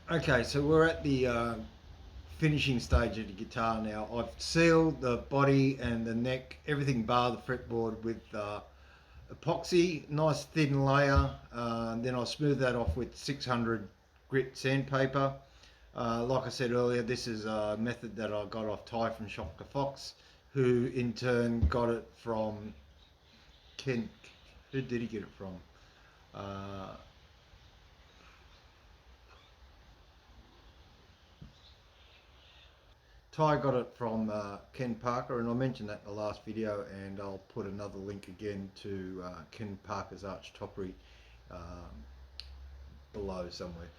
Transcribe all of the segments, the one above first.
Okay, so we're at the finishing stage of the guitar now. I've sealed the body and the neck, everything bar the fretboard with epoxy, nice thin layer. Then I'll smooth that off with 600 grit sandpaper. Like I said earlier, this is a method that I got off Ty from Shopka Fox, who in turn got it from Ken. Who did he get it from? Uh, Ty got it from Ken Parker, and I mentioned that in the last video, and I'll put another link again to Ken Parker's Arch Toppery below somewhere.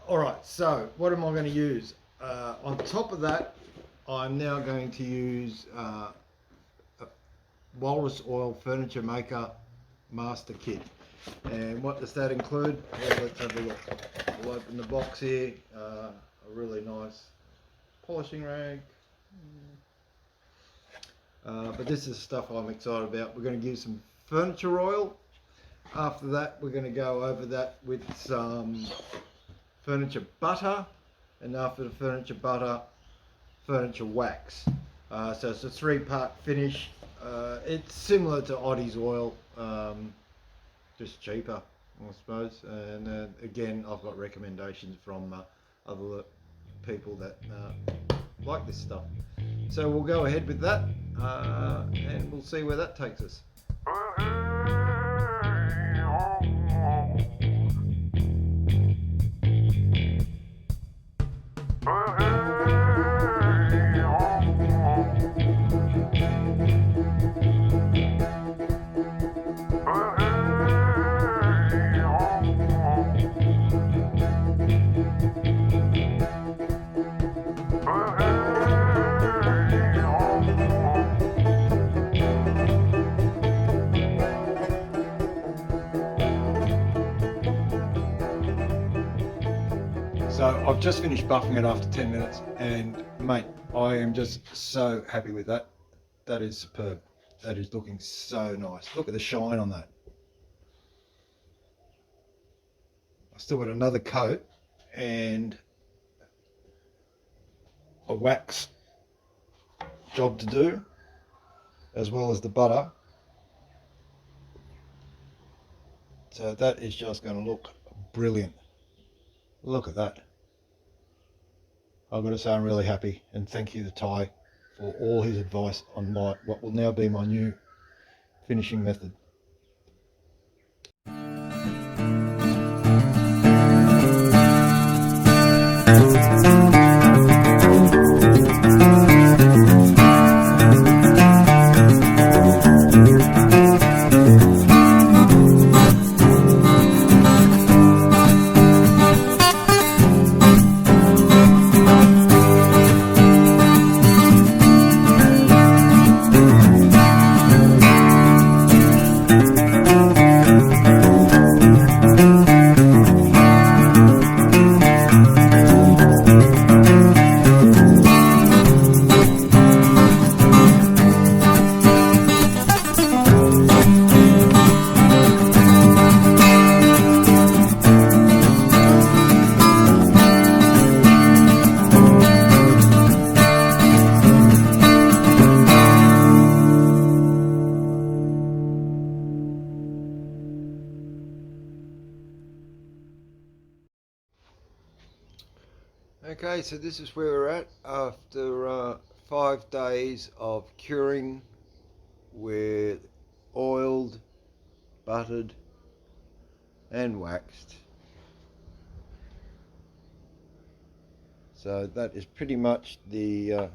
Alright, so what am I going to use? On top of that, I'm now going to use a Walrus Oil Furniture Maker Master Kit. And what does that include? Well, let's have a look. We'll open the box here. A really nice polishing rag. But this is stuff I'm excited about. We're going to use some furniture oil. After that, we're going to go over that with some furniture butter, and after the furniture butter, furniture wax. So it's a 3-part finish. It's similar to Oddie's oil, just cheaper, I suppose. And again, I've got recommendations from other people that like this stuff. So we'll go ahead with that, and we'll see where that takes us. So I've just finished buffing it after 10 minutes, and mate, I am just so happy with that. That is superb. That is looking so nice. Look at the shine on that. I've still got another coat and a wax job to do, as well as the butter. So that is just going to look brilliant. Look at that. I've got to say I'm really happy, and thank you to Ty for all his advice on what will now be my new finishing method. Okay, so this is where we're at after 5 days of curing with oiled, buttered and waxed. So that is pretty much the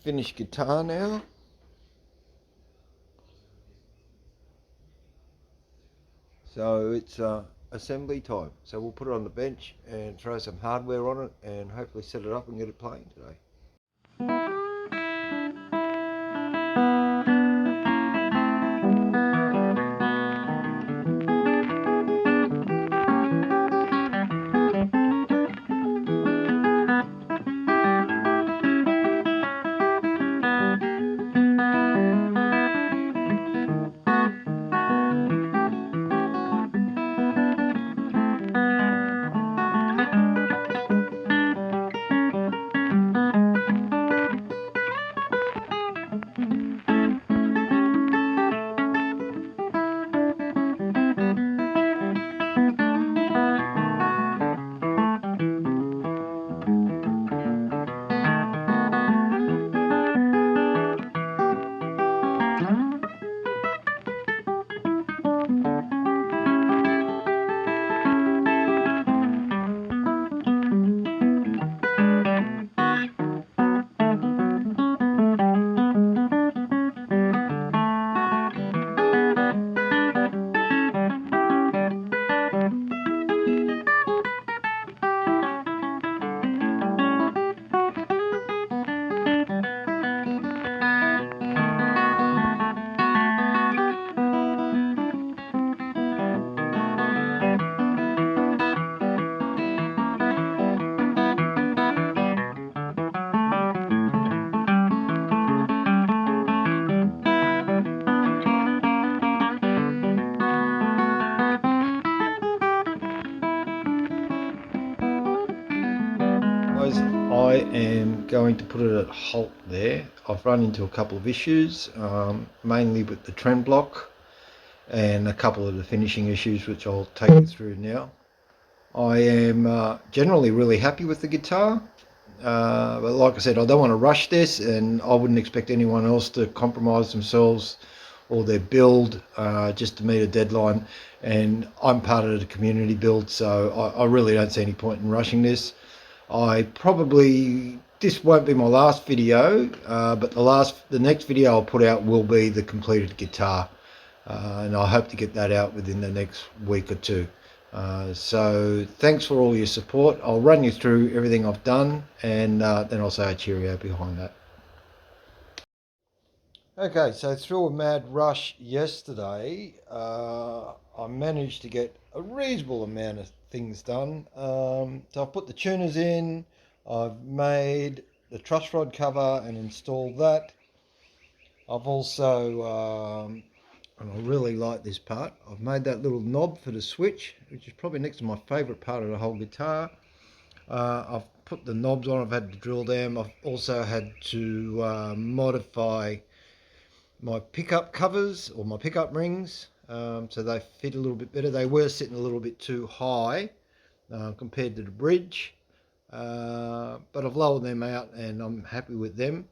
finished guitar now. So it's assembly time. So we'll put it on the bench and throw some hardware on it and hopefully set it up and get it playing today. I am going to put it at halt there. I've run into a couple of issues, mainly with the trem block and a couple of the finishing issues, which I'll take you through now. I am generally really happy with the guitar, but like I said, I don't want to rush this, and I wouldn't expect anyone else to compromise themselves or their build just to meet a deadline. And I'm part of the community build, so I really don't see any point in rushing this. This won't be my last video, but the next video I'll put out will be the completed guitar, and I hope to get that out within the next week or two. So thanks for all your support. I'll run you through everything I've done, and then I'll say a cheerio behind that. Okay, so through a mad rush yesterday, I managed to get a reasonable amount of things done. So I've put the tuners in, I've made the truss rod cover and installed that. I've also, and I really like this part, I've made that little knob for the switch, which is probably next to my favourite part of the whole guitar. I've put the knobs on, I've had to drill them. I've also had to modify my pickup covers or my pickup rings, so they fit a little bit better. They were sitting a little bit too high compared to the bridge, but I've lowered them out and I'm happy with them.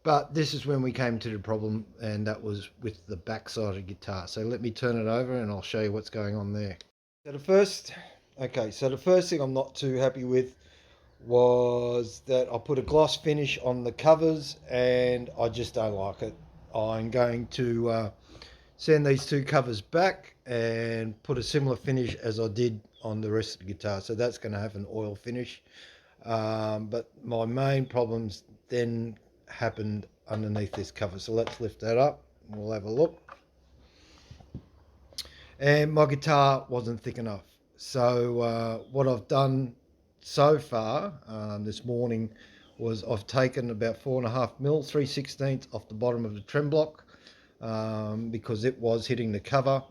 But this is when we came to the problem, and that was with the back side of the guitar. So let me turn it over and I'll show you what's going on there. So the first thing I'm not too happy with was that I put a gloss finish on the covers and I just don't like it. I'm going to send these two covers back and put a similar finish as I did on the rest of the guitar. So that's going to have an oil finish. But my main problems then happened underneath this cover. So let's lift that up and we'll have a look. And my guitar wasn't thick enough. So what I've done so far this morning was I've taken about 4.5 mil, 3/16 off the bottom of the trem block because it was hitting the cover.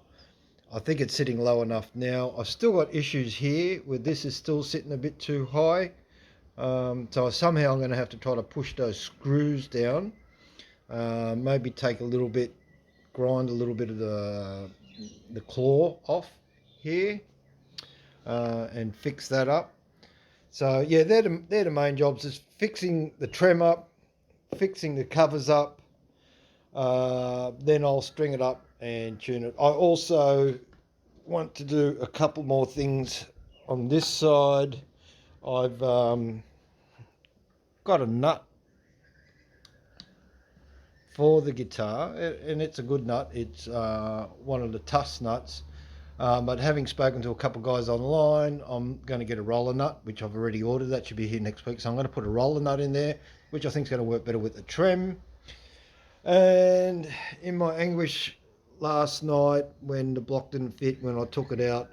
I think it's sitting low enough now. I've still got issues here where this is still sitting a bit too high. So somehow I'm going to have to try to push those screws down. Maybe take a little bit, grind a little bit of the claw off here and fix that up. So yeah, they're the main jobs, is fixing the trem up, fixing the covers up, then I'll string it up and tune it. I also want to do a couple more things on this side. I've got a nut for the guitar, and it's a good nut. It's one of the Tuss nuts. But having spoken to a couple guys online, I'm going to get a roller nut, which I've already ordered. That should be here next week. So I'm going to put a roller nut in there, which I think is going to work better with the trem. And in my anguish last night, when the block didn't fit, when I took it out,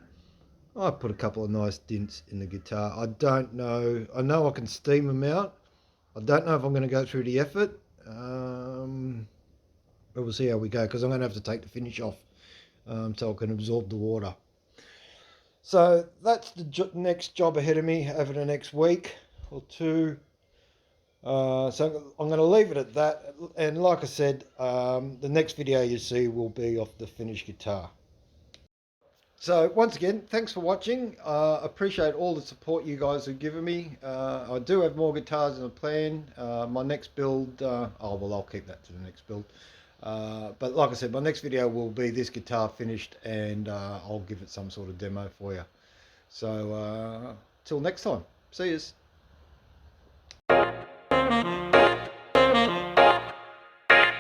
I put a couple of nice dints in the guitar. I don't know. I know I can steam them out. I don't know if I'm going to go through the effort. But we'll see how we go, because I'm going to have to take the finish off. So I can absorb the water. So that's the next job ahead of me over the next week or two. So I'm going to leave it at that. And like I said, the next video you see will be of the finished guitar. So once again, thanks for watching. Appreciate all the support you guys have given me. I do have more guitars in the plan. My next build, I'll keep that to the next build. But like I said, my next video will be this guitar finished, and I'll give it some sort of demo for you. So till next time, see yous.